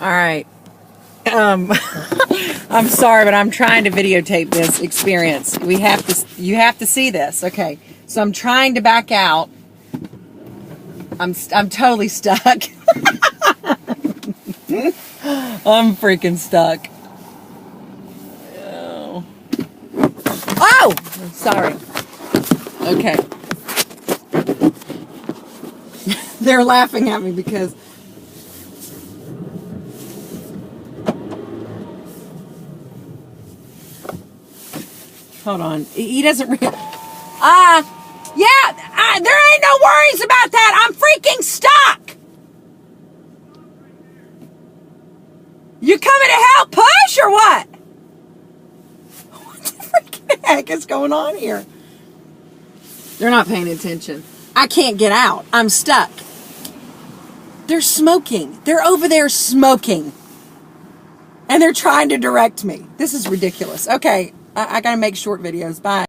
All right. I'm sorry, but I'm trying to videotape this experience. You have to see this. Okay. So I'm trying to back out. I'm totally stuck. I'm freaking stuck. Oh, sorry. Okay. They're laughing at me because hold on. He doesn't there ain't no worries about that. I'm freaking stuck. You coming to help push or what? What the freaking heck is going on here? They're not paying attention. I can't get out. I'm stuck. They're smoking. They're over there smoking. And they're trying to direct me. This is ridiculous. Okay, I gotta make short videos. Bye.